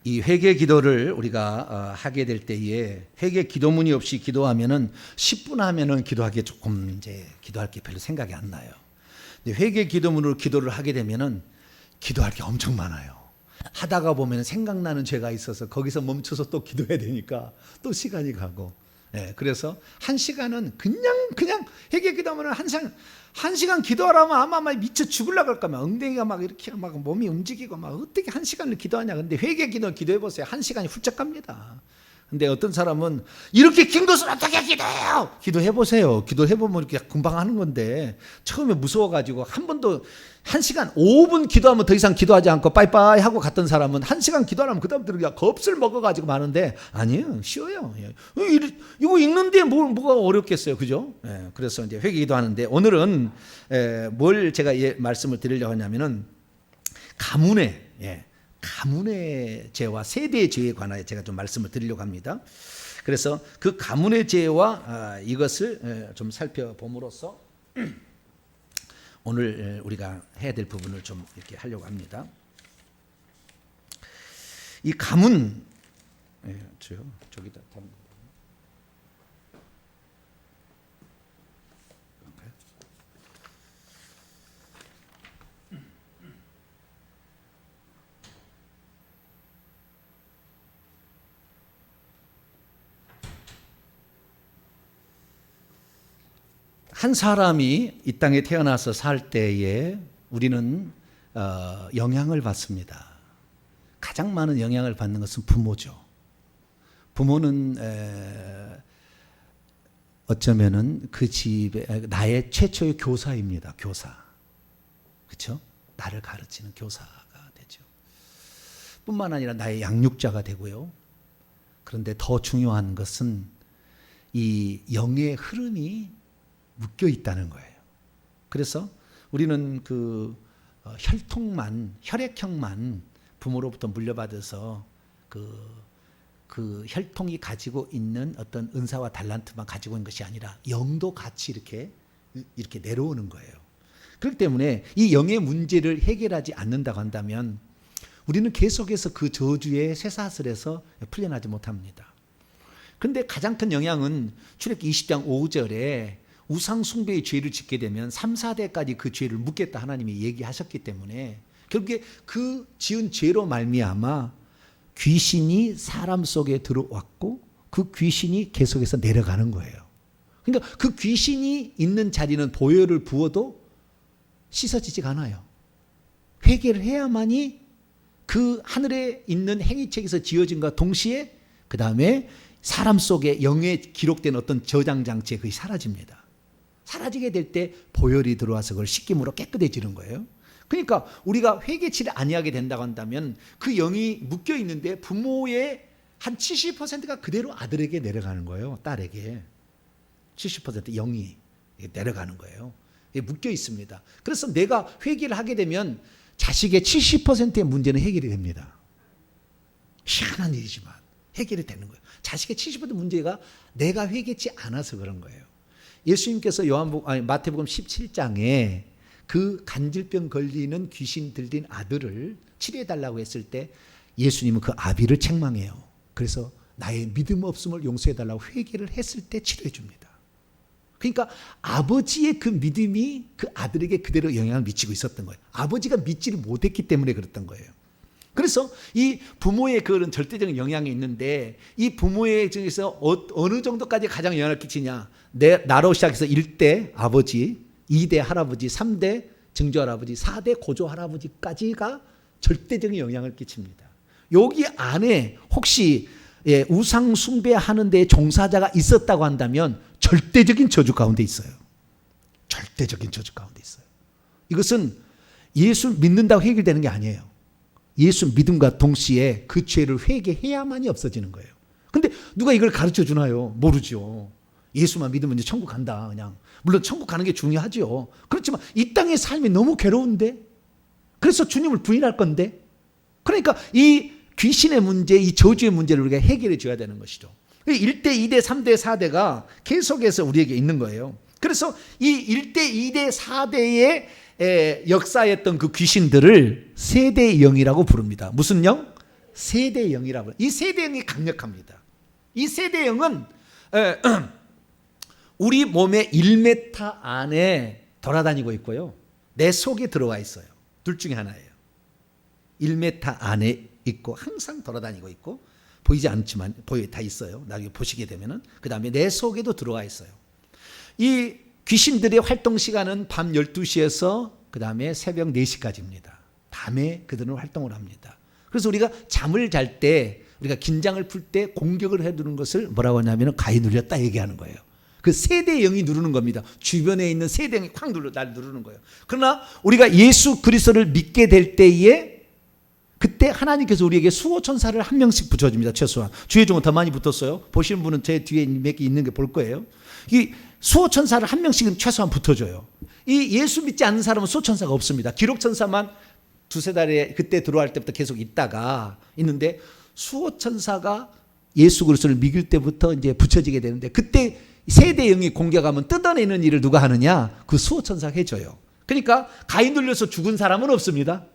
이 회개 기도를 우리가 하게 될 때에 회개 기도문이 없이 기도하면은 10분 하면은 기도하기에 조금 이제 기도할 게 별로 생각이 안 나요. 근데 회개 기도문으로 기도를 하게 되면은 기도할 게 엄청 많아요. 하다가 보면 생각나는 죄가 있어서 거기서 멈춰서 또 기도해야 되니까 또 시간이 가고. 그래서 한 시간은 그냥 회개 기도하면 한 시간 기도하라면 아마 막 미쳐 죽으려고 할 거면 엉덩이가 막 이렇게 막 몸이 움직이고 막 어떻게 한 시간을 기도하냐. 근데 회개 기도해 보세요. 한 시간이 훌쩍 갑니다. 근데 어떤 사람은 이렇게 긴 것을 어떻게 기도해요? 기도해 보세요. 기도해 보면 이렇게 금방 하는 건데 처음에 무서워가지고 한 번도 1시간 5분 기도하면 더 이상 기도하지 않고 빠이빠이 하고 갔던 사람은 1시간 기도하면 그다음부터 그냥 겁을 먹어가지고 마는데 아니에요. 쉬워요. 이거 읽는데 뭐가 어렵겠어요. 그죠? 그래서 이제 회개 기도하는데 오늘은 뭘 제가 말씀을 드리려고 하냐면은 가문의 죄와 세대의 죄에 관하여 제가 좀 말씀을 드리려고 합니다. 그래서 그 가문의 죄와 이것을 좀 살펴봄으로써 오늘 우리가 해야 될 부분을 좀 이렇게 하려고 합니다. 이 가문, 저기다 한 사람이 이 땅에 태어나서 살 때에 우리는 영향을 받습니다. 가장 많은 영향을 받는 것은 부모죠. 부모는 어쩌면은 그 집에 나의 최초의 교사입니다. 교사. 그렇죠? 나를 가르치는 교사가 되죠. 뿐만 아니라 나의 양육자가 되고요. 그런데 더 중요한 것은 이 영의 흐름이 묶여 있다는 거예요. 그래서 우리는 그 혈액형만 부모로부터 물려받아서 그 혈통이 가지고 있는 어떤 은사와 달란트만 가지고 있는 것이 아니라 영도 같이 이렇게 내려오는 거예요. 그렇기 때문에 이 영의 문제를 해결하지 않는다고 한다면 우리는 계속해서 그 저주의 쇠사슬에서 풀려나지 못합니다. 그런데 가장 큰 영향은 출애굽기 20장 5절에 우상 숭배의 죄를 짓게 되면 3, 4대까지 그 죄를 묻겠다 하나님이 얘기하셨기 때문에 결국에 그 지은 죄로 말미암아 귀신이 사람 속에 들어왔고 그 귀신이 계속해서 내려가는 거예요. 그러니까 그 귀신이 있는 자리는 보혈을 부어도 씻어지지가 않아요. 회개를 해야만이 그 하늘에 있는 행위책에서 지어진과 동시에 그 다음에 사람 속에 영에 기록된 어떤 저장 장치에 그게 사라집니다. 사라지게 될 때 보혈이 들어와서 그걸 씻김으로 깨끗해지는 거예요. 그러니까 우리가 회개치를 아니하게 된다고 한다면 그 영이 묶여 있는데 부모의 한 70%가 그대로 아들에게 내려가는 거예요. 딸에게 70% 영이 내려가는 거예요. 묶여 있습니다. 그래서 내가 회개를 하게 되면 자식의 70%의 문제는 해결이 됩니다. 희한한 일이지만 해결이 되는 거예요. 자식의 70% 문제가 내가 회개치 않아서 그런 거예요. 예수님께서 마태복음 17장에 그 간질병 걸리는 귀신 들린 아들을 치료해달라고 했을 때 예수님은 그 아비를 책망해요. 그래서 나의 믿음 없음을 용서해달라고 회개를 했을 때 치료해 줍니다. 그러니까 아버지의 그 믿음이 그 아들에게 그대로 영향을 미치고 있었던 거예요. 아버지가 믿지를 못했기 때문에 그랬던 거예요. 그래서 이 부모의 그런 절대적인 영향이 있는데 이 부모의 중에서 어느 정도까지 가장 영향을 끼치냐. 나로 시작해서 1대 아버지, 2대 할아버지, 3대 증조할아버지, 4대 고조할아버지까지가 절대적인 영향을 끼칩니다. 여기 안에 혹시 우상 숭배하는 데 종사자가 있었다고 한다면 절대적인 저주 가운데 있어요. 절대적인 저주 가운데 있어요. 이것은 예수 믿는다고 해결되는 게 아니에요. 예수 믿음과 동시에 그 죄를 회개해야만이 없어지는 거예요. 근데 누가 이걸 가르쳐 주나요? 모르죠. 예수만 믿으면 이제 천국 간다. 그냥 물론 천국 가는 게 중요하죠. 그렇지만 이 땅의 삶이 너무 괴로운데 그래서 주님을 부인할 건데 그러니까 이 귀신의 문제, 이 저주의 문제를 우리가 해결해 줘야 되는 것이죠. 1대, 2대, 3대, 4대가 계속해서 우리에게 있는 거예요. 그래서 이 1대, 2대, 4대의 역사했던 그 귀신들을 세대의 영이라고 부릅니다. 무슨 영? 세대 영이라고. 이 세대 영이 강력합니다. 이 세대 영은 우리 몸의 1m 안에 돌아다니고 있고요. 내 속에 들어와 있어요. 둘 중에 하나예요. 1m 안에 있고 항상 돌아다니고 있고 보이지 않지만 다 있어요. 나중에 보시게 되면은 그 다음에 내 속에도 들어와 있어요. 이 귀신들의 활동 시간은 밤 12시에서 그 다음에 새벽 4시까지입니다. 밤에 그들은 활동을 합니다. 그래서 우리가 잠을 잘 때 우리가 긴장을 풀 때 공격을 해두는 것을 뭐라고 하냐면 가히 눌렸다 얘기하는 거예요. 그 세대 영이 누르는 겁니다. 주변에 있는 세대 영이 확 날 누르는 거예요. 그러나 우리가 예수 그리스도를 믿게 될 때에 그때 하나님께서 우리에게 수호천사를 한 명씩 붙여줍니다. 최소한. 주의 종은 더 많이 붙었어요. 보시는 분은 제 뒤에 몇 개 있는 게 볼 거예요. 이 수호천사를 한 명씩은 최소한 붙어줘요. 이 예수 믿지 않는 사람은 수호천사가 없습니다. 기록천사만 두세 달에 그때 들어갈 때부터 계속 있는데 수호천사가 예수 그리스도를 믿을 때부터 이제 붙여지게 되는데 그때 세대 영이 공격하면 뜯어내는 일을 누가 하느냐? 그 수호천사가 해줘요. 그러니까 가히 눌려서 죽은 사람은 없습니다.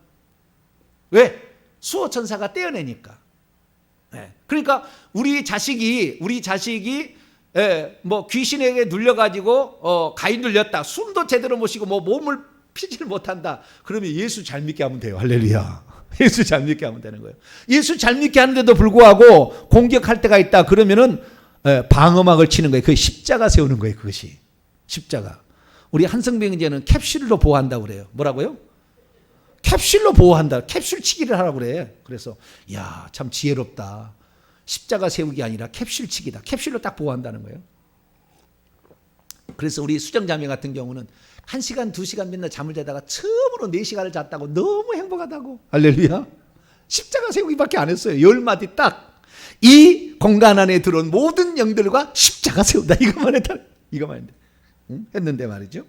왜? 수호천사가 떼어내니까. 그러니까 우리 자식이 뭐 귀신에게 눌려가지고 가히 눌렸다. 숨도 제대로 못 쉬고 뭐 몸을 피질 못한다. 그러면 예수 잘 믿게 하면 돼요. 할렐루야. 예수 잘 믿게 하면 되는 거예요. 예수 잘 믿게 하는데도 불구하고 공격할 때가 있다. 그러면은 방어막을 치는 거예요. 그 십자가 세우는 거예요. 그것이 십자가. 우리 한성병제는 캡슐로 보호한다고 그래요. 뭐라고요? 캡슐로 보호한다. 캡슐 치기를 하라고 그래. 그래서 야, 참 지혜롭다. 십자가 세우기 아니라 캡슐 치기다. 캡슐로 딱 보호한다는 거예요. 그래서 우리 수정자매 같은 경우는 1시간, 2시간 맨날 잠을 자다가 처음으로 4시간을 잤다고 너무 행복하다고. 할렐루야. 십자가 세우기밖에 안 했어요. 10마디 딱. 이 공간 안에 들어온 모든 영들과 십자가 세운다. 이것만 했는데. 했는데 말이죠.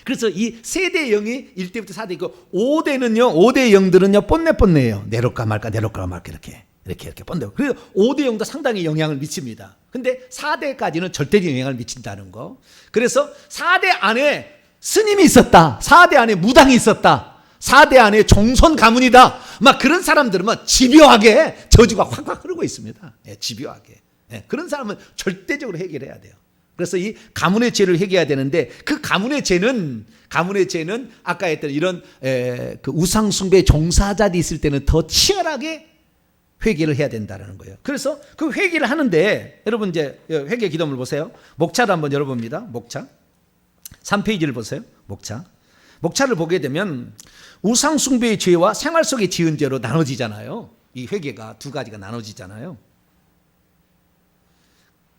그래서 이 세대 영이 1대부터 4대 있고 5대 영들은요 뻔내예요. 내려올까 말까 이렇게 뻔내요. 그래서 5대 영도 상당히 영향을 미칩니다. 근데 4대까지는 절대적 영향을 미친다는 거. 그래서 4대 안에 스님이 있었다. 4대 안에 무당이 있었다. 4대 안에 종손 가문이다. 막 그런 사람들은 집요하게 저주가 확 흐르고 있습니다. 집요하게. 그런 사람은 절대적으로 해결해야 돼요. 그래서 이 가문의 죄를 해결해야 되는데 그 가문의 죄는 아까 했던 이런 그 우상 숭배 종사자들이 있을 때는 더 치열하게 회개를 해야 된다는 거예요. 그래서 그 회개를 하는데 여러분 이제 회개 기도문을 보세요. 목차를 한번 열어봅니다. 목차 3페이지를 보세요. 목차를 보게 되면 우상 숭배의 죄와 생활 속의 지은 죄로 나눠지잖아요. 이 회개가 두 가지가 나눠지잖아요.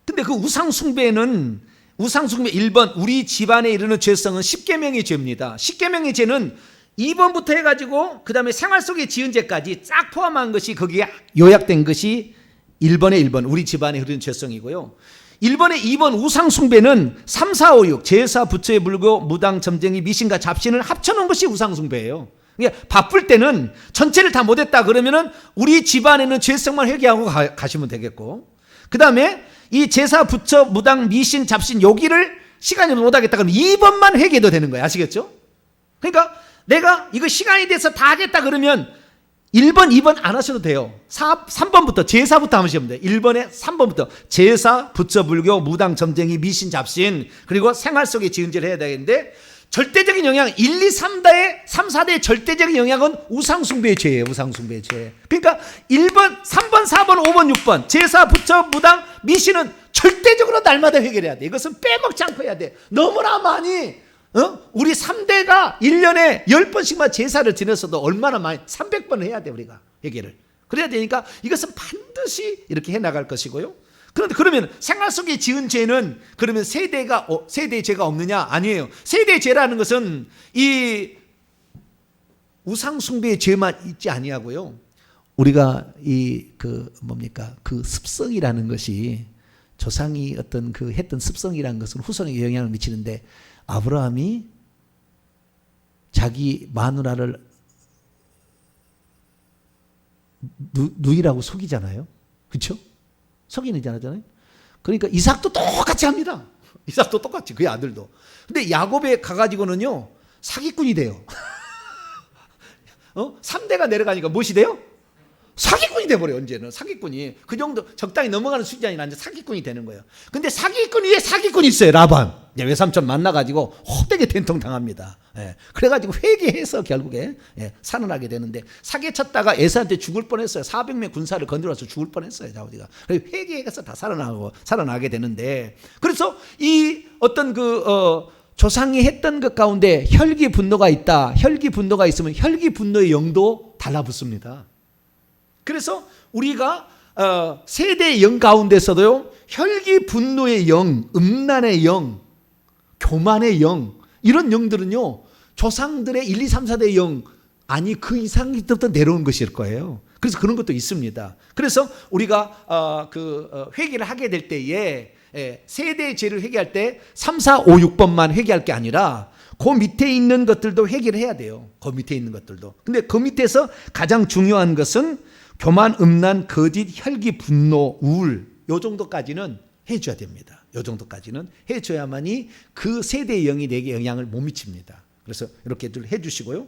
근데 그 우상 숭배는 1번 우리 집안에 이르는 죄성은 10계명의 죄입니다. 10계명의 죄는 2번부터 해가지고 그 다음에 생활 속의 지은 죄까지 쫙 포함한 것이 거기에 요약된 것이 1번의 1번 우리 집안에 흐르는 죄성이고요. 1번의 2번 우상 숭배는 3, 4, 5, 6 제사, 부처의 불교, 무당, 점쟁이, 미신과 잡신을 합쳐놓은 것이 우상 숭배예요. 그러니까 바쁠 때는 전체를 다 못했다 그러면은 우리 집안에는 죄성만 회개하고 가시면 되겠고 그 다음에 이 제사, 부처, 무당, 미신, 잡신 여기를 시간이 못하겠다 그러면 2번만 회개해도 되는 거예요. 아시겠죠? 그러니까 내가 이거 시간이 돼서 다 하겠다 그러면 1번, 2번 안 하셔도 돼요. 3번부터 제사부터 하시면 돼요. 1번에 3번부터 제사, 부처, 불교, 무당, 점쟁이, 미신, 잡신 그리고 생활 속에 지은 죄를 해야 되는데 절대적인 영향 1, 2, 3대의 3, 4대의 절대적인 영향은 우상숭배의 죄예요. 우상숭배의 죄. 그러니까 1번, 3번, 4번, 5번, 6번 제사, 부처, 무당, 미신은 절대적으로 날마다 해결해야 돼. 이것은 빼먹지 않고 해야 돼. 너무나 많이 우리 3대가 1년에 10번씩만 제사를 지냈어도 얼마나 많이 300번 해야 돼 우리가 해결을. 그래야 되니까 이것은 반드시 이렇게 해나갈 것이고요. 그런데 그러면 생활 속에 지은 죄는 그러면 세대의 죄가 없느냐? 아니에요. 세대의 죄라는 것은 이 우상 숭배의 죄만 있지 아니하고요. 우리가 그 습성이라는 것이 조상이 어떤 그 했던 습성이라는 것은 후손에게 영향을 미치는데 아브라함이 자기 마누라를 누이라고 속이잖아요. 그렇죠? 속이는 잖아요. 그러니까 이삭도 똑같이 합니다. 이삭도 똑같이 그의 아들도. 근데 야곱에 가가지고는요 사기꾼이 돼요. 3대가 내려가니까 무엇이 돼요? 사기꾼이 돼버려요. 언제는 사기꾼이 그 정도 적당히 넘어가는 수준이 아니라 이제 사기꾼이 되는 거예요. 근데 사기꾼 위에 사기꾼이 있어요. 라반 외삼촌 만나가지고 호되게 된통 당합니다. 예. 그래가지고 회개해서 결국에 살아나게 되는데 사기쳤다가 에사한테 죽을 뻔했어요. 400명 군사를 건드려서 죽을 뻔했어요. 아버지가. 회개해서 다 살아나게 되는데, 그래서 이 어떤 조상이 했던 것 가운데 혈기 분노가 있다. 혈기 분노가 있으면 혈기 분노의 영도 달라붙습니다. 그래서 우리가 세대의 영 가운데서도요, 혈기 분노의 영, 음란의 영, 교만의 영, 이런 영들은요, 조상들의 1, 2, 3, 4대 영, 아니 그 이상부터 내려온 것일 거예요. 그래서 그런 것도 있습니다. 그래서 우리가 회개를 하게 될 때에 세대의 죄를 회개할 때 3, 4, 5, 6번만 회개할 게 아니라 그 밑에 있는 것들도 회개를 해야 돼요. 그 밑에 있는 것들도. 근데 그 밑에서 가장 중요한 것은 교만, 음란, 거짓, 혈기, 분노, 우울, 요 정도까지는 해줘야 됩니다. 요 정도까지는 해줘야만이 그 세대의 영이 내게 영향을 못 미칩니다. 그래서 이렇게 해주시고요.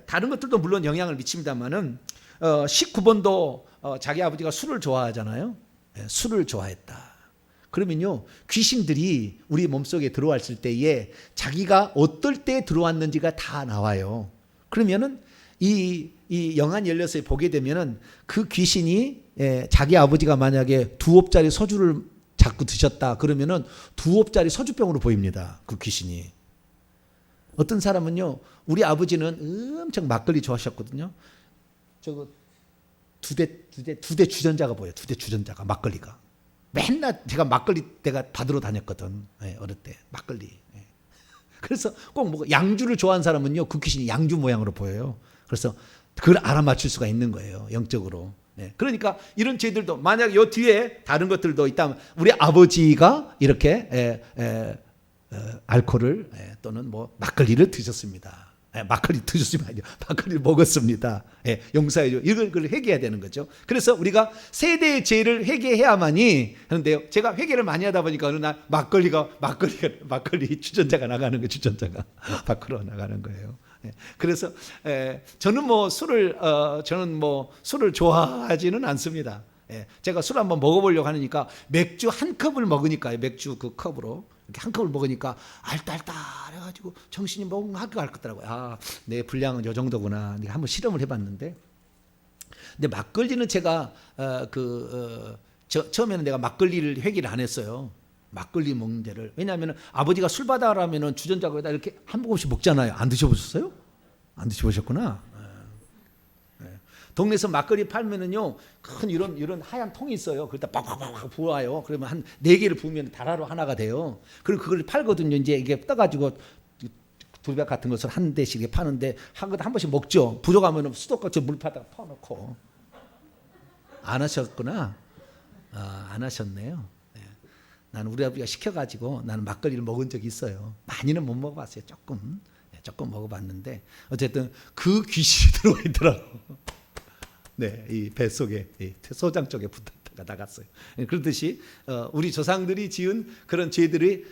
다른 것들도 물론 영향을 미칩니다만은 19번도 자기 아버지가 술을 좋아하잖아요. 술을 좋아했다. 그러면요, 귀신들이 우리 몸속에 들어왔을 때에 자기가 어떨 때 들어왔는지가 다 나와요. 그러면은 이 영안 열려서 보게 되면은 그 귀신이 자기 아버지가 만약에 2옵짜리 소주를 자꾸 드셨다 그러면은 2옵짜리 소주병으로 보입니다. 그 귀신이. 어떤 사람은요, 우리 아버지는 엄청 막걸리 좋아하셨거든요. 저거 두 대 주전자가 보여요. 2대 주전자가, 막걸리가. 맨날 제가 막걸리 내가 받으러 다녔거든. 어릴 때 막걸리. 그래서 꼭 뭐 양주를 좋아하는 사람은요, 그 귀신이 양주 모양으로 보여요. 그래서 그걸 알아맞힐 수가 있는 거예요, 영적으로. 그러니까 이런 죄들도 만약 요 뒤에 다른 것들도 있다면 우리 아버지가 이렇게 알코올을 또는 뭐 막걸리를 드셨습니다. 막걸리 드셨으면 아니요, 막걸리를 먹었습니다. 용서해줘. 이걸 회개해야 되는 거죠. 그래서 우리가 세대의 죄를 회개해야만이 하는데요. 제가 회개를 많이 하다 보니까 어느 날 막걸리 주전자가 나가는 거예요. 주전자가 밖으로 나가는 거예요. 그래서 저는 술을 좋아하지는 않습니다. 제가 술 한번 먹어보려고 하니까 맥주 한 컵을 먹으니까요. 맥주 그 컵으로 이렇게 한 컵을 먹으니까 알딸딸해가지고 정신이 멍하게 갈 것 같더라고요. 내 분량은 요 정도구나. 내가 한번 실험을 해봤는데, 근데 막걸리는 제가 처음에는 내가 막걸리를 회개를 안 했어요. 막걸리 먹는 데를. 왜냐하면 아버지가 술 받아라면은 주전자에다 이렇게 한 모금씩 먹잖아요. 안 드셔보셨어요? 안 드셔보셨구나. 동네에서 막걸리 팔면은요, 큰 이런 하얀 통이 있어요. 그러다 빡빡빡 부어요. 그러면 한 4개를 부으면 달하루 하나가 돼요. 그리고 그걸 팔거든요. 이제 이게 떠가지고 두배 같은 것을 한 대씩 이렇게 파는데 한 번씩 먹죠. 부족하면 수도꼭지 물 파다가 퍼놓고. 안 하셨구나. 안 하셨네요. 나는 우리 아버지가 시켜가지고 나는 막걸리를 먹은 적이 있어요. 많이는 못 먹어봤어요. 조금 먹어봤는데 어쨌든 그 귀신이 들어와 있더라고. 이 뱃속에, 소장 쪽에 붙었다가 나갔어요. 그렇듯이 우리 조상들이 지은 그런 죄들이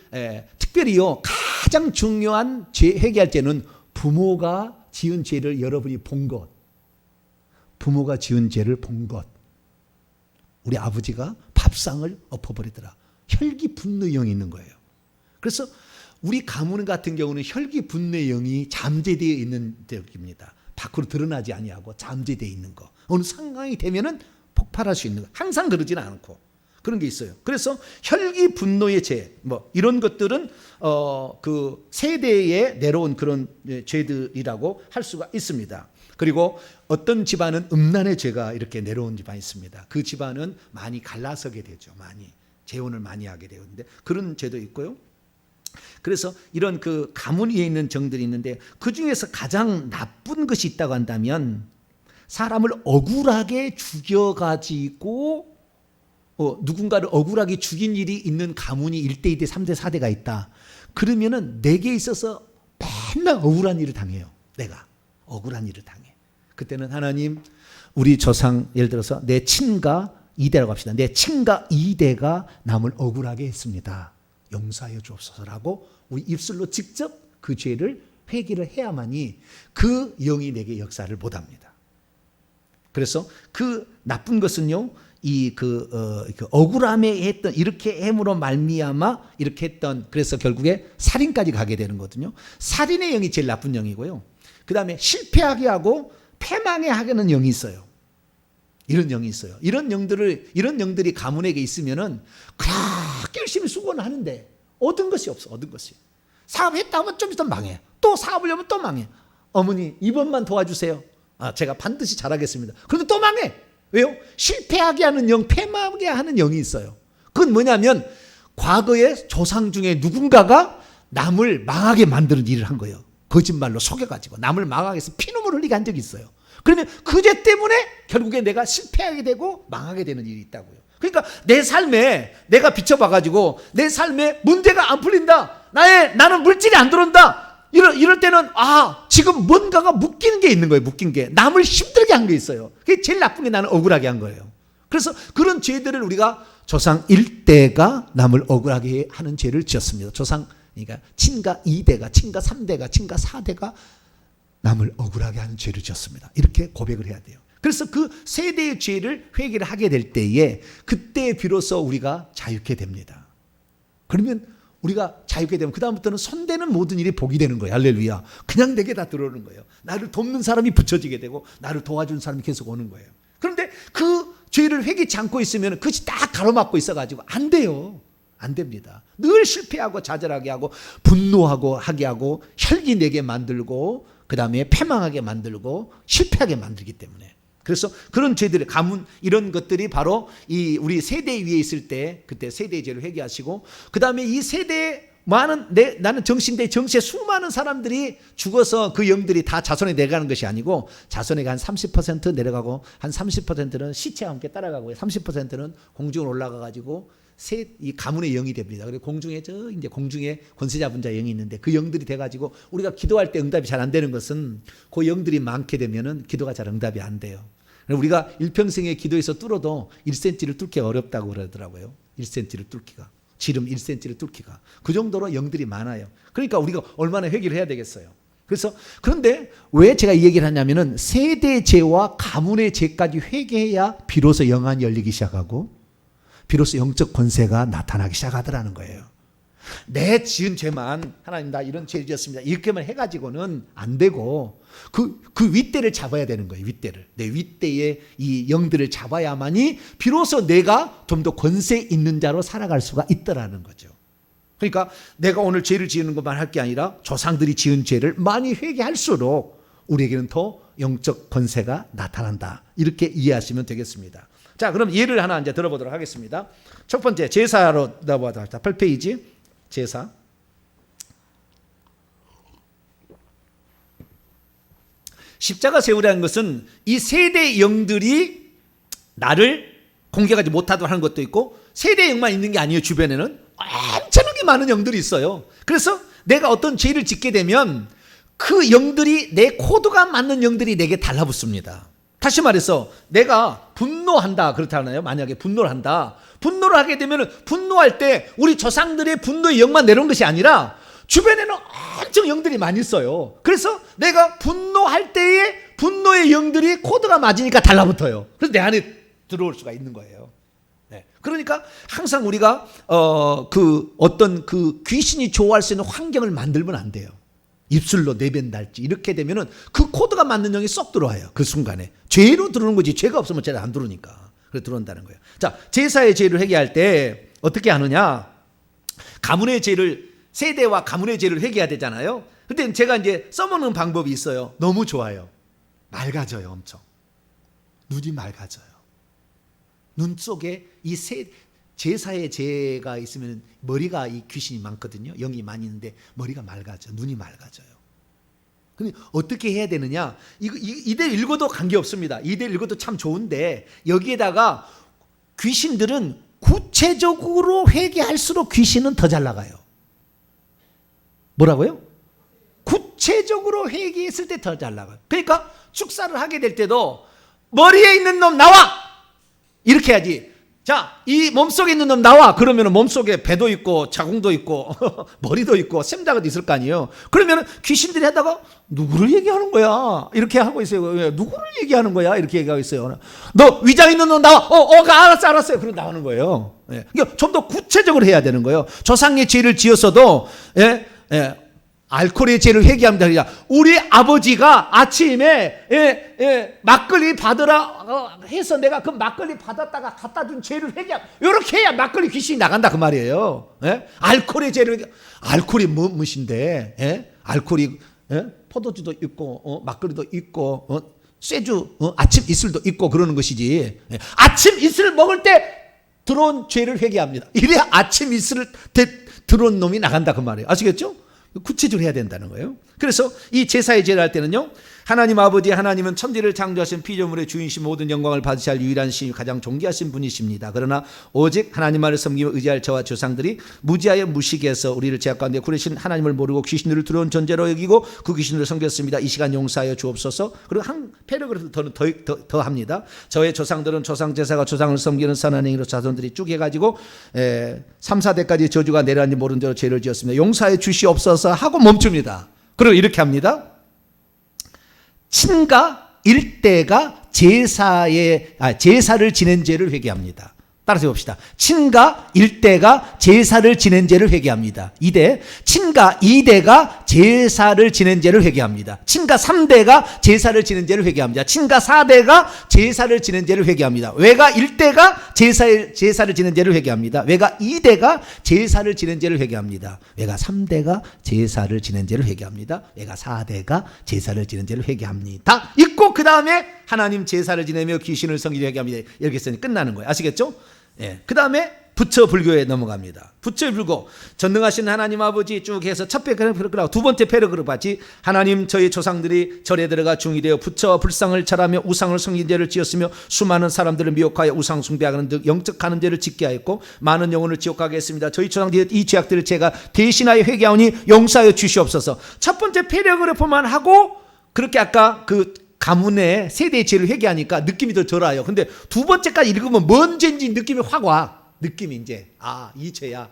특별히요, 가장 중요한 회개할 때는 부모가 지은 죄를 여러분이 본 것, 부모가 지은 죄를 본 것. 우리 아버지가 밥상을 엎어버리더라. 혈기 분노의 영이 있는 거예요. 그래서 우리 가문 같은 경우는 혈기 분노의 영이 잠재되어 있는 적입니다. 밖으로 드러나지 아니하고 잠재되어 있는 거. 어느 상황이 되면은 폭발할 수 있는 거. 항상 그러지는 않고 그런 게 있어요. 그래서 혈기 분노의 죄, 이런 것들은 그 세대에 내려온 그런 죄들이라고 할 수가 있습니다. 그리고 어떤 집안은 음란의 죄가 이렇게 내려온 집안이 있습니다. 그 집안은 많이 갈라서게 되죠. 많이 재혼을 많이 하게 되는데 그런 죄도 있고요. 그래서 이런 그 가문 위에 있는 정들이 있는데 그 중에서 가장 나쁜 것이 있다고 한다면 사람을 억울하게 죽여가지고 누군가를 억울하게 죽인 일이 있는 가문이 1대, 2대, 3대, 4대가 있다. 그러면은 내게 있어서 맨날 억울한 일을 당해요. 내가 억울한 일을 당해. 그때는 하나님, 우리 조상, 예를 들어서 내 친가 2대라고 합시다. 내 친가 2대가 남을 억울하게 했습니다. 용서하여 주옵소서라고 우리 입술로 직접 그 죄를 회개를 해야만이 그 영이 내게 역사를 못합니다. 그래서 그 나쁜 것은요, 그 억울함에 했던 이렇게 함으로 말미암아 이렇게 했던, 그래서 결국에 살인까지 가게 되는 거거든요. 살인의 영이 제일 나쁜 영이고요. 그 다음에 실패하게 하고 패망하게 하는 영이 있어요. 이런 영이 있어요. 이런 영들이 가문에게 있으면은 그렇게 열심히 수고는 하는데 얻은 것이 없어. 얻은 것이. 사업했다 하면 좀 있으면 망해. 또 사업을 하면 또 망해. 어머니 이번만 도와주세요. 제가 반드시 잘하겠습니다. 그런데 또 망해. 왜요? 실패하게 하는 영, 패망하게 하는 영이 있어요. 그건 뭐냐면 과거의 조상 중에 누군가가 남을 망하게 만드는 일을 한 거예요. 거짓말로 속여가지고 남을 망하게 해서 피눈물 흘리게 한 적이 있어요. 그러면 그 죄 때문에 결국에 내가 실패하게 되고 망하게 되는 일이 있다고요. 그러니까 내 삶에 내가 비춰봐가지고 내 삶에 문제가 안 풀린다. 나는 물질이 안 들어온다. 이럴 때는 지금 뭔가가 묶이는 게 있는 거예요. 묶인 게. 남을 힘들게 한 게 있어요. 그게 제일 나쁜 게 나는 억울하게 한 거예요. 그래서 그런 죄들을 우리가 조상 1대가 남을 억울하게 하는 죄를 지었습니다. 그러니까 친가 2대가, 친가 3대가, 친가 4대가 남을 억울하게 하는 죄를 지었습니다. 이렇게 고백을 해야 돼요. 그래서 그 세대의 죄를 회개를 하게 될 때에 그때 비로소 우리가 자유케 됩니다. 그러면 우리가 자유케 되면 그 다음부터는 손대는 모든 일이 복이 되는 거예요. 할렐루야. 그냥 내게 다 들어오는 거예요. 나를 돕는 사람이 붙여지게 되고 나를 도와주는 사람이 계속 오는 거예요. 그런데 그 죄를 회개치 않고 있으면 그것이 딱 가로막고 있어가지고 안 돼요. 안 됩니다. 늘 실패하고 좌절하게 하고 분노하고 하게 하고 혈기 내게 만들고 그 다음에 패망하게 만들고 실패하게 만들기 때문에. 그래서 그런 죄들의 가문 이런 것들이 바로 이 우리 세대 위에 있을 때 그때 세대의 죄를 회개하시고 그 다음에 이 세대에 나는 정신대 정시에 수많은 사람들이 죽어서 그 영들이 다 자손에 내려가는 것이 아니고 자손에게 한 30% 내려가고 한 30%는 시체와 함께 따라가고 30%는 공중으로 올라가 가지고 이 가문의 영이 됩니다. 그리고 공중에 이제 공중에 권세 잡은 자 영이 있는데 그 영들이 돼가지고 우리가 기도할 때 응답이 잘 안 되는 것은 그 영들이 많게 되면은 기도가 잘 응답이 안 돼요. 우리가 일평생의 기도에서 뚫어도 1cm를 뚫기가 어렵다고 그러더라고요. 1cm를 뚫기가. 지름 1cm를 뚫기가. 그 정도로 영들이 많아요. 그러니까 우리가 얼마나 회개를 해야 되겠어요. 그런데 왜 제가 이 얘기를 하냐면은 세대 죄와 가문의 죄까지 회개해야 비로소 영안이 열리기 시작하고 비로소 영적 권세가 나타나기 시작하더라는 거예요. 내 지은 죄만 하나님 나 이런 죄를 지었습니다. 이렇게만 해가지고는 안 되고 그 윗대를 잡아야 되는 거예요. 윗대를. 내 윗대의 이 영들을 잡아야만이 비로소 내가 좀 더 권세 있는 자로 살아갈 수가 있더라는 거죠. 그러니까 내가 오늘 죄를 지은 것만 할 게 아니라 조상들이 지은 죄를 많이 회개할수록 우리에게는 더 영적 권세가 나타난다. 이렇게 이해하시면 되겠습니다. 자, 그럼 예를 하나 이제 들어보도록 하겠습니다. 첫 번째 제사로 넘어가다 8페이지 제사. 십자가 세우라는 것은 이 세대 영들이 나를 공격하지 못하도록 하는 것도 있고 세대 영만 있는 게 아니에요. 주변에는 엄청나게 많은 영들이 있어요. 그래서 내가 어떤 죄를 짓게 되면 그 영들이 내 코드가 맞는 영들이 내게 달라붙습니다. 다시 말해서 내가 분노한다 그렇다나요? 만약에 분노를 한다. 분노를 하게 되면 분노할 때 우리 조상들의 분노의 영만 내려온 것이 아니라 주변에는 엄청 영들이 많이 있어요. 그래서 내가 분노할 때에 분노의 영들이 코드가 맞으니까 달라붙어요. 그래서 내 안에 들어올 수가 있는 거예요. 네. 그러니까 항상 우리가 어떤 귀신이 좋아할 수 있는 환경을 만들면 안 돼요. 입술로 내뱉날지 이렇게 되면은 그 코드가 맞는 영이 쏙 들어와요. 그 순간에 죄로 들어오는 거지 죄가 없으면 죄를 안 들어오니까 그래 들어온다는 거예요. 자, 제사의 죄를 회개할 때 어떻게 하느냐? 가문의 죄를 세대와 가문의 죄를 회개해야 되잖아요. 근데 제가 이제 써먹는 방법이 있어요. 너무 좋아요. 맑아져요, 엄청. 눈이 맑아져요. 눈 속에 이 제사의 죄가 있으면 머리가 이 귀신이 많거든요. 영이 많이 있는데 머리가 맑아져. 눈이 맑아져요. 근데 어떻게 해야 되느냐? 이대로 읽어도 관계없습니다. 이대로 읽어도 참 좋은데 여기에다가 귀신들은 구체적으로 회개할수록 귀신은 더 잘 나가요. 뭐라고요? 구체적으로 회개했을 때 더 잘 나가요. 그러니까 축사를 하게 될 때도 머리에 있는 놈 나와! 이렇게 해야지. 자, 이 몸속에 있는 놈 나와. 그러면 몸속에 배도 있고 자궁도 있고 머리도 있고 심장도 있을 거 아니에요. 그러면 귀신들이 하다가 누구를 얘기하는 거야? 이렇게 하고 있어요. 누구를 얘기하는 거야? 이렇게 얘기하고 있어요. 너 위장 있는 놈 나와. 알았어요. 그러고 나오는 거예요. 예. 그러니까 좀 더 구체적으로 해야 되는 거예요. 조상의 죄를 지었어도 알코올의 죄를 회개합니다. 그러니까 우리 아버지가 아침에 막걸리 받으라 해서 내가 그 막걸리 받았다가 갖다 준 죄를 회개함. 이렇게 해야 막걸리 귀신이 나간다 그 말이에요. 알코올의 죄를 알코올이 무엇인데? 알코올이 포도주도 있고 막걸리도 있고 쇠주 아침 이슬도 있고 그러는 것이지. 아침 이슬 먹을 때 들어온 죄를 회개합니다. 이래야 아침 이슬을 들어온 놈이 나간다 그 말이에요. 아시겠죠? 구체적으로 해야 된다는 거예요. 그래서 이 제사의 제를 할 때는요, 하나님 아버지 하나님은 천지를 창조하신 피조물의 주인이신 모든 영광을 받으셔야 할 유일한 신, 가장 존귀하신 분이십니다. 그러나 오직 하나님만을 섬기며 의지할 저와 조상들이 무지하여 무식해서 우리를 죄악 가운데 구르신 하나님을 모르고 귀신들을 두려운 존재로 여기고 그 귀신들을 섬겼습니다. 이 시간 용서하여 주옵소서. 그리고 한 패러그래프 더 합니다. 저의 조상들은 조상 제사가 조상을 섬기는 선한 행위로 자손들이 쭉 해가지고 3, 4대까지 저주가 내려왔는지 모르는 대로 죄를 지었습니다. 용서해 주시옵소서 하고 멈춥니다. 그리고 이렇게 합니다. 친가 일대가 제사를 지낸 죄를 회개합니다. 따라서 봅시다. 친가 1대가 제사를 지낸 죄를 회개합니다. 2대, 친가 2대가 제사를 지낸 죄를 회개합니다. 친가 3대가 제사를 지낸 죄를 회개합니다. 친가 4대가 제사를 지낸 죄를 회개합니다. 외가 1대가 제사를 지낸 죄를 회개합니다. 외가 2대가 제사를 지낸 죄를 회개합니다. 외가 3대가 제사를 지낸 죄를 회개합니다. 외가 4대가 제사를 지낸 죄를 회개합니다. 있고 그 다음에 하나님 제사를 지내며 귀신을 섬기려 회개합니다. 이렇게 했으니 끝나는 거예요. 아시겠죠? 그 다음에 부처 불교에 넘어갑니다. 부처 불교, 전능하신 하나님 아버지 쭉 해서 첫 패러그라프, 두 번째 패러그라프까지 하나님 저희 조상들이 절에 들어가 중이 되어 부처와 불상을 절하며 우상을 섬긴 죄를 지었으며 수많은 사람들을 미혹하여 우상 숭배하는 등 영적 가는 죄를 짓게 하였고 많은 영혼을 지옥 가게 했습니다. 저희 조상들이 이 죄악들을 제가 대신하여 회개하오니 용서하여 주시옵소서. 첫 번째 패러그래프만 하고 그렇게 아까 그 가문의 세대의 죄를 회개하니까 느낌이 더 덜와요. 근데 두 번째까지 읽으면 뭔 죄인지 느낌이 확 와. 느낌이 이제 이 죄야.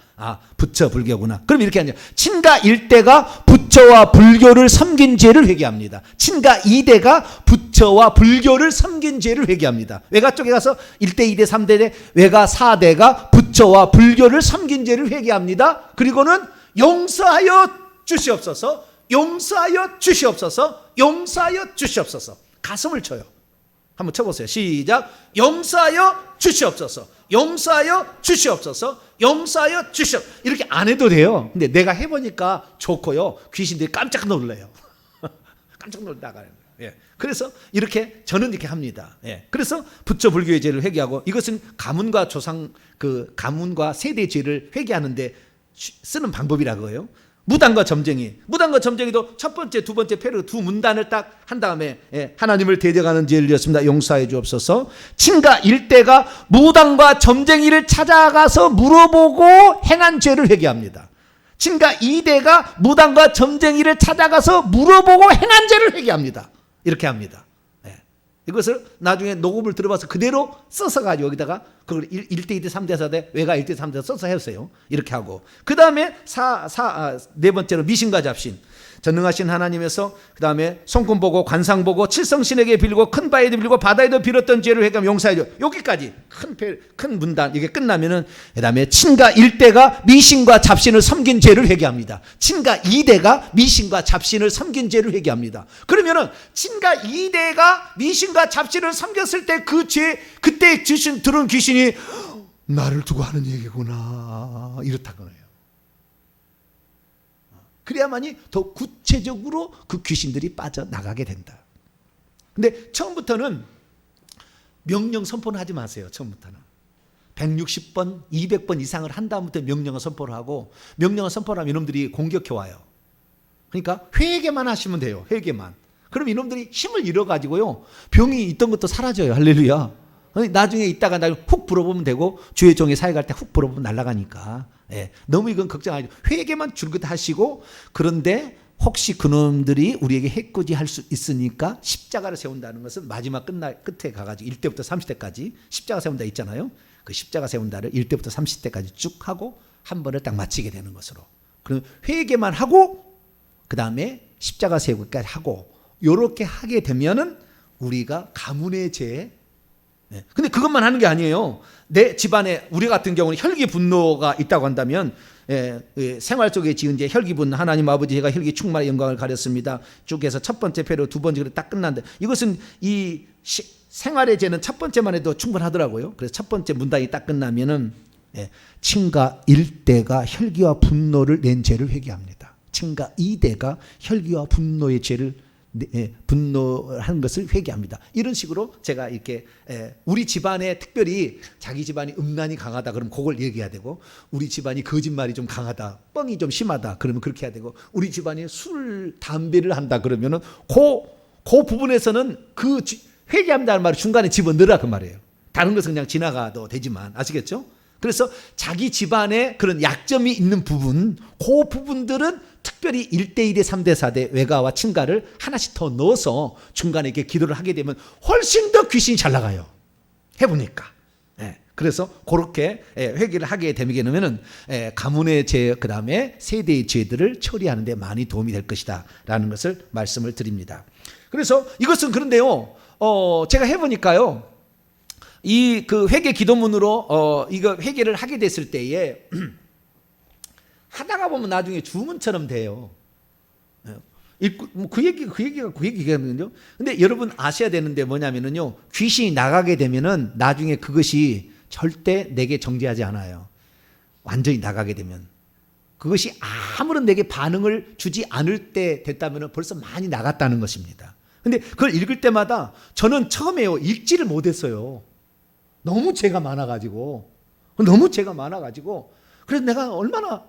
부처 불교구나. 그럼 이렇게 하냐. 친가 1대가 부처와 불교를 섬긴 죄를 회개합니다. 친가 2대가 부처와 불교를 섬긴 죄를 회개합니다. 외가 쪽에 가서 1대, 2대, 3대, 외가 4대가 부처와 불교를 섬긴 죄를 회개합니다. 그리고는 용서하여 주시옵소서. 용서하여 주시옵소서. 용서하여 주시옵소서. 가슴을 쳐요. 한번 쳐보세요. 시작. 용서하여 주시옵소서. 용서하여 주시옵소서. 용서하여 주시옵소서. 이렇게 안 해도 돼요. 근데 내가 해보니까 좋고요. 귀신들이 깜짝 놀래요. 깜짝 놀다가요. 그래서 이렇게 저는 이렇게 합니다. 그래서 부처 불교의 죄를 회개하고 이것은 가문과 조상 가문과 세대 죄를 회개하는데 쓰는 방법이라고요. 무당과 점쟁이도 첫 번째, 두 번째 두 문단을 딱 한 다음에 하나님을 대적하는 죄를 지었습니다. 용서해 주옵소서. 친가 1대가 무당과 점쟁이를 찾아가서 물어보고 행한 죄를 회개합니다. 친가 2대가 무당과 점쟁이를 찾아가서 물어보고 행한 죄를 회개합니다. 이렇게 합니다. 이것을 나중에 녹음을 들어봐서 그대로 써서 가지고 여기다가 그걸 1대, 2대, 3대, 4대, 외가 1대, 3대 써서 했어요. 이렇게 하고. 그 다음에 네 번째로 미신과 잡신. 전능하신 하나님에서 그 다음에 손금 보고 관상 보고 칠성신에게 빌고 큰 바에도 빌고 바다에도 빌었던 죄를 회개하며 용서해 줘. 여기까지 큰 문단 이게 끝나면은 그 다음에 친가 1대가 미신과 잡신을 섬긴 죄를 회개합니다. 친가 2대가 미신과 잡신을 섬긴 죄를 회개합니다. 그러면은 친가 2대가 미신과 잡신을 섬겼을 때 그 죄 그때 들은 귀신이 나를 두고 하는 얘기구나 이렇다는 거예요. 그래야만이 더 구체적으로 그 귀신들이 빠져나가게 된다. 근데 처음부터는 명령 선포는 하지 마세요. 처음부터는 160번, 200번 이상을 한 다음부터 명령을 선포를 하고 명령을 선포를 하면 이놈들이 공격해 와요. 그러니까 회개만 하시면 돼요. 회개만. 그럼 이놈들이 힘을 잃어가지고요. 병이 있던 것도 사라져요. 할렐루야. 나중에 있다가 훅 불어보면 되고 주의 종이 사회 갈 때 훅 불어보면 날아가니까. 너무 이건 걱정하지. 회개만 줄긋 하시고 그런데 혹시 그놈들이 우리에게 해코지 할 수 있으니까 십자가를 세운다는 것은 마지막 끝에 가가지고 1대부터 30대까지 십자가 세운다 있잖아요. 그 십자가 세운다를 1대부터 30대까지 쭉 하고 한 번을 딱 마치게 되는 것으로. 그럼 회개만 하고 그 다음에 십자가 세우기까지 하고 요렇게 하게 되면은 우리가 가문의 죄. 근데 그것만 하는 게 아니에요. 내 집안에 우리 같은 경우는 혈기 분노가 있다고 한다면 생활 속에 지은 죄 혈기분노 하나님 아버지 제가 혈기 충만의 영광을 가렸습니다. 쭉 해서 첫 번째 패로 두 번째 딱 끝났는데 이것은 이 생활의 죄는 첫 번째만 해도 충분하더라고요. 그래서 첫 번째 문단이 딱 끝나면은 친가 1대가 혈기와 분노를 낸 죄를 회개합니다. 친가 2대가 혈기와 분노의 죄를 분노하는 것을 회개합니다. 이런 식으로 제가 이렇게 우리 집안에 특별히 자기 집안이 음란이 강하다 그러면 그걸 얘기해야 되고, 우리 집안이 거짓말이 좀 강하다, 뻥이 좀 심하다 그러면 그렇게 해야 되고, 우리 집안이 술 담배를 한다 그러면은 그 부분에서는 그 회개한다는 말을 중간에 집어넣으라 그 말이에요. 다른 것은 그냥 지나가도 되지만, 아시겠죠? 그래서 자기 집안에 그런 약점이 있는 부분, 그 부분들은 특별히 1대1대 3대 4대 외가와 친가를 하나씩 더 넣어서 중간에 이렇게 기도를 하게 되면 훨씬 더 귀신이 잘 나가요. 해보니까. 그래서 그렇게 회개를 하게 되면은 가문의 죄, 그 다음에 세대의 죄들을 처리하는 데 많이 도움이 될 것이다 라는 것을 말씀을 드립니다. 그래서 이것은 그런데요, 제가 해보니까요, 이 그 회개 기도문으로 이거 회개를 하게 됐을 때에 하다가 보면 나중에 주문처럼 돼요. 그 얘기거든요. 근데 여러분 아셔야 되는데 뭐냐면은요, 귀신이 나가게 되면은 나중에 그것이 절대 내게 정지하지 않아요. 완전히 나가게 되면. 그것이 아무런 내게 반응을 주지 않을 때 됐다면 벌써 많이 나갔다는 것입니다. 근데 그걸 읽을 때마다 저는 처음에요, 읽지를 못했어요. 너무 죄가 많아가지고.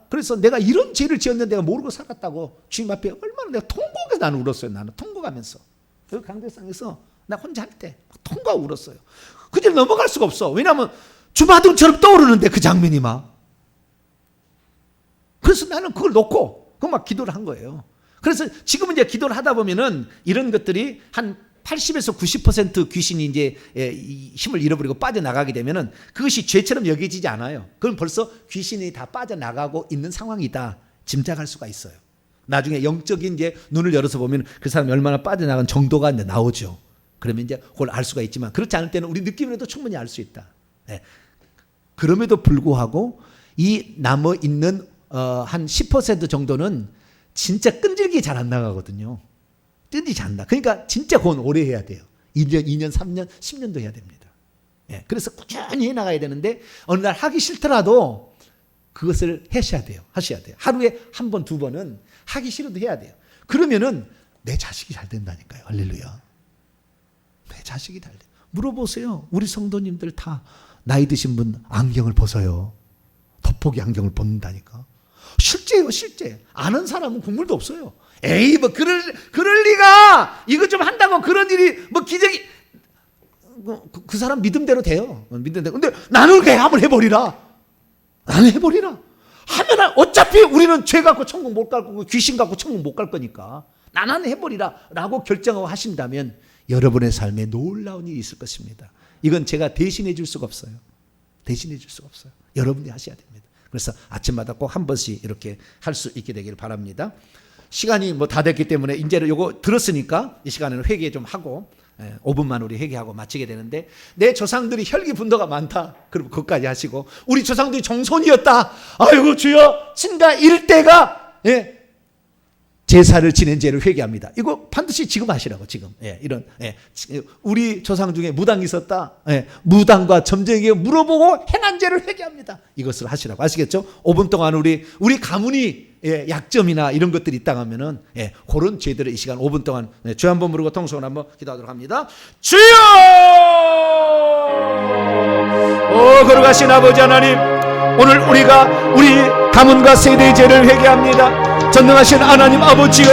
그래서 내가 이런 죄를 지었는데 내가 모르고 살았다고 주님 앞에 얼마나 내가 통곡해서 나는 울었어요. 나는 통곡하면서. 그 강대상에서 나 혼자 할 때 통곡하고 울었어요. 그 길 넘어갈 수가 없어. 왜냐하면 주마등처럼 떠오르는데 그 장면이 막. 그래서 나는 그걸 놓고 그 막 기도를 한 거예요. 그래서 지금은 이제 기도를 하다 보면은 이런 것들이 한 80에서 90% 귀신이 이제 힘을 잃어버리고 빠져나가게 되면은 그것이 죄처럼 여겨지지 않아요. 그건 벌써 귀신이 다 빠져나가고 있는 상황이다 짐작할 수가 있어요. 나중에 영적인 이제 눈을 열어서 보면 그 사람이 얼마나 빠져나간 정도가 이제 나오죠. 그러면 이제 그걸 알 수가 있지만, 그렇지 않을 때는 우리 느낌으로도 충분히 알 수 있다. 그럼에도 불구하고 이 남아 있는 한 10% 정도는 진짜 끈질기게 잘 안 나가거든요. 뜬디지 않나. 그러니까 진짜 그건 오래 해야 돼요. 1년, 2년, 3년, 10년도 해야 됩니다. 그래서 꾸준히 해나가야 되는데 어느 날 하기 싫더라도 그것을 하셔야 돼요. 하루에 한 번, 두 번은 하기 싫어도 해야 돼요. 그러면은 내 자식이 잘 된다니까요. 할렐루야. 내 자식이 잘 돼. 물어보세요. 우리 성도님들 다 나이 드신 분 안경을 벗어요. 돋보기 안경을 벗는다니까. 실제예요, 실제. 아는 사람은 국물도 없어요. 에이, 뭐, 그럴 리가! 이거 좀 한다고 그런 일이, 뭐, 기적이, 그 사람 믿음대로 돼요. 믿음대로. 근데 나는 그냥 한번 해버리라. 하면 어차피 우리는 죄 갖고 천국 못 갈 거고 귀신 갖고 천국 못 갈 거니까. 나는 해버리라. 라고 결정하고 하신다면 여러분의 삶에 놀라운 일이 있을 것입니다. 이건 제가 대신해 줄 수가 없어요. 여러분이 하셔야 됩니다. 그래서 아침마다 꼭 한 번씩 이렇게 할 수 있게 되기를 바랍니다. 시간이 뭐 다 됐기 때문에 이제는 요거 들었으니까 이 시간에는 회개 좀 하고 5분만 우리 회개하고 마치게 되는데, 내 조상들이 혈기 분노가 많다. 그럼 그것까지 하시고, 우리 조상들이 정손이었다. 아이고 주여, 친가 1대가 제사를 지낸 죄를 회개합니다. 이거 반드시 지금 하시라고, 지금. 이런 우리 조상 중에 무당이 있었다. 무당과 점쟁이에게 물어보고 행한 죄를 회개합니다. 이것을 하시라고. 아시겠죠? 5분 동안 우리 가문이 약점이나 이런 것들이 있다 하면은 그런 죄들을 이 시간 5분 동안 주 한번 부르고 통성을 한번 기도하도록 합니다. 주여! 거룩하신 아버지 하나님, 오늘 우리가 우리 가문과 세대의 죄를 회개합니다. 전능하신 하나님 아버지여,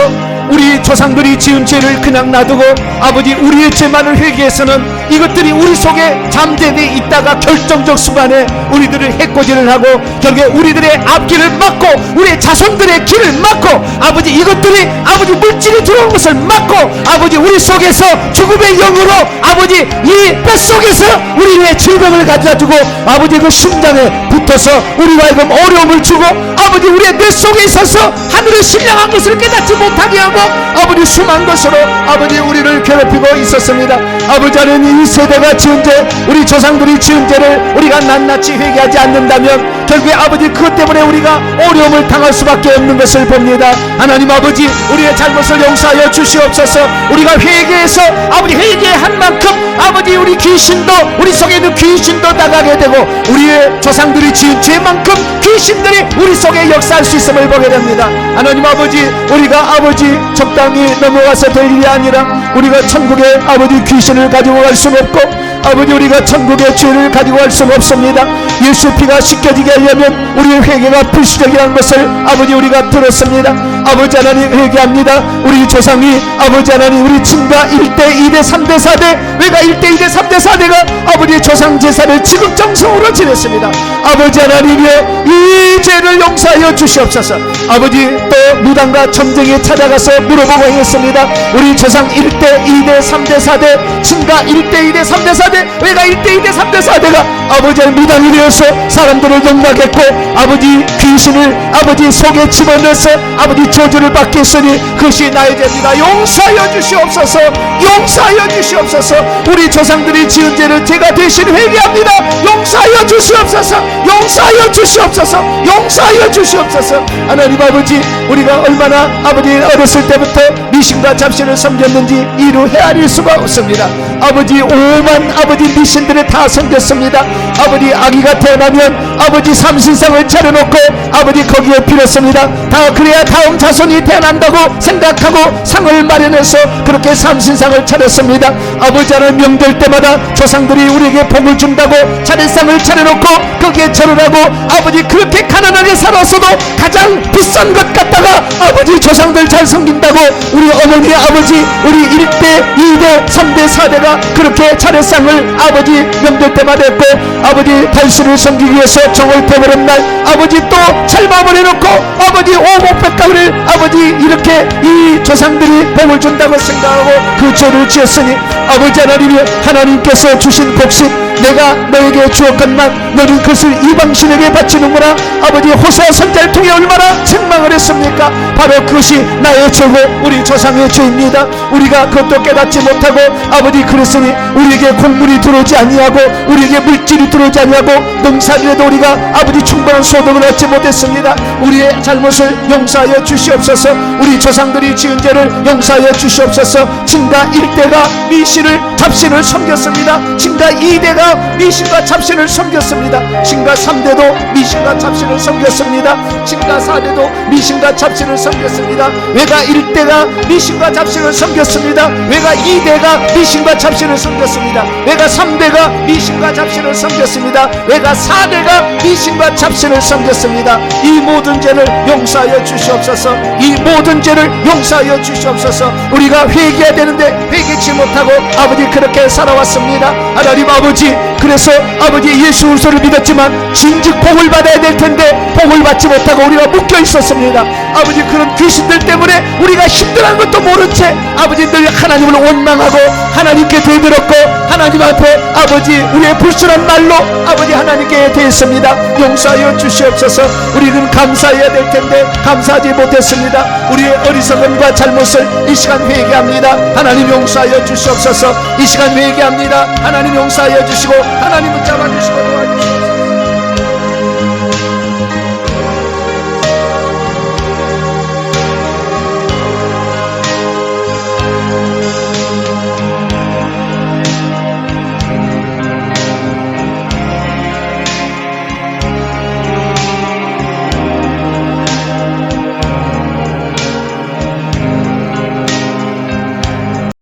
우리 조상들이 지은 죄를 그냥 놔두고 아버지 우리의 죄만을 회개해서는 이것들이 우리 속에 잠재되어 있다가 결정적 순간에 우리들을 해코지를 하고 결국에 우리들의 앞길을 막고 우리의 자손들의 길을 막고 아버지 이것들이 아버지 물질이 들어온 것을 막고 아버지 우리 속에서 죽음의 영으로 아버지 이 뱃속에서 우리의 질병을 가져다주고 아버지 그 심장에 붙어서 우리와 하여금 어려움을 주고 아버지 우리의 뇌 속에 있어서 하늘을 신령한 것을 깨닫지 못하게 하고 아버지 숨한 것으로 아버지 우리를 괴롭히고 있었습니다. 아버지 하나님 이 세대가 지은 죄 우리 조상들이 지은 죄를 우리가 낱낱이 회개하지 않는다면 결국에 아버지 그것 때문에 우리가 어려움을 당할 수밖에 없는 것을 봅니다. 하나님 아버지 우리의 잘못을 용서하여 주시옵소서. 우리가 회개해서 아버지 회개한 만큼 아버지 우리 귀신도 우리 속에 있는 귀신도 나가게 되고 우리의 조상들이 지은 죄만큼 귀신들이 우리 속에 역사할 수 있음을 보게 됩니다. 하나님 아버지 우리가 아버지 적당히 넘어가서 될 일이 아니라 우리가 천국에 아버지 귀신을 가지고 갈 수는 없고 아버지 우리가 천국의 죄를 가지고 갈 수는 없습니다. 예수 피가 씻겨지게 하려면 우리의 회개가 필수적이라는 것을 아버지 우리가 들었습니다. 아버지 하나님 회개합니다. 우리 조상이 아버지 하나님 우리 친가 1대 2대 3대 4대 외가 1대 2대 3대 4대가 아버지 조상 제사를 지극정성으로 지냈습니다. 아버지 하나님의 이 죄를 용서하여 주시옵소서. 아버지 또 무당과 점쟁이에 찾아가서 물어보고 했습니다. 우리 조상 1대 2대 3대 4대 친가 1대 2대 3대 4대 외가 1대 2대 3대 4대가 아버지의 무당이 되어서 사람들을 욕망했고 아버지 귀신을 아버지 속에 집어넣어서 아버지 저주를 받게 했으니 그것이 나의 죄입니다. 용서하여 주시옵소서. 용서하여 주시옵소서. 우리 조상들이 지은 죄를 제가 대신 회개합니다. 용서하여 주시옵소서. 용서하여 주시옵소서. 용서하여 주시옵소서. 하나님 아버지 우리가 얼마나 아버지 어렸을 때부터 미신과 잡신을 섬겼는지 이루 헤아릴 수가 없습니다. 아버지 오만 아버지 미신들을 다 섬겼습니다. 아버지 아기가 태어나면 아버지 삼신상을 차려놓고 아버지 거기에 빌었습니다. 다 그래야 다음 자손이 태어난다고 생각하고 상을 마련해서 그렇게 삼신상을 차렸습니다. 아버지 하나님 명절 때마다 조상들이 우리에게 복을 준다고 차례상을 차려놓고 거기에 절을 하고 아버지 그렇게 가난하게 살았어도 가장 비싼 것 갖다가 아버지 조상들 잘 섬긴다고 우리 어머니 아버지 우리 1대 2대 3대 4대가 그렇게 차례상을 아버지 명절 때마다 했고 아버지 달수를 섬기기 위해서 정월 태버린 날 아버지 또 찰마음을 해놓고 아버지 오목백가를 아버지 이렇게 이 조상들이 복을 준다고 생각하고 그 죄를 지었으니 아버지 하나님이 하나님께서 주신 복식 내가 너에게 주었건만 너는 그것을 이방신에게 바치는구나. 아버지 호세아 선지자를 통해 얼마나 책망을 했습니까? 바로 그것이 나의 죄고 우리 조상의 죄입니다. 우리가 그것도 깨닫지 못하고 아버지 그랬으니 우리에게 곡물이 들어오지 아니하고 우리에게 물질이 들어오지 아니하고 농사일에도 우리가 아버지 충분한 소득을 얻지 못했습니다. 우리의 잘못을 용서하여 주시옵소서. 우리 조상들이 지은 죄를 용서하여 주시옵소서. 친가 1대가 미신을 잡신을 섬겼습니다. 친가 2대가 미신과 잡신을 섬겼습니다. 친가 3대도 미신과 잡신을 섬겼습니다. 친가 4대도 미신과 잡신을 섬겼습니다. 외가 1대가 미신과 잡신을 섬겼습니다. 외가 2대가 미신과 잡신을 섬겼습니다. 외가 3대가 미신과 잡신을 섬겼습니다. 외가 4대가 미신과 잡신을 섬겼습니다. 이 모든 죄를 용서하여 주시옵소서. 이 모든 죄를 용서하여 주시옵소서. 우리가 회개해야 되는데 회개치 못하고 아버지 그렇게 살아왔습니다. 하나님 아버지 그래서 아버지 예수 그리스도를 믿었지만 진즉 복을 받아야 될 텐데 복을 받지 못하고 우리가 묶여 있었습니다. 아버지 그런 귀신들 때문에 우리가 힘들어하는 것도 모른 채 아버지 늘 하나님을 원망하고 하나님께 되들었고 하나님 앞에 아버지 우리의 불순한 말로 아버지 하나님께 대했습니다. 용서하여 주시옵소서. 우리는 감사해야 될 텐데 감사하지 못했습니다. 우리의 어리석음과 잘못을 이 시간 회개합니다. 하나님 용서하여 주시옵소서. 이 시간 회개합니다. 하나님 용서하여 주시고 하나님은 잡아주시고 도와주시옵소서.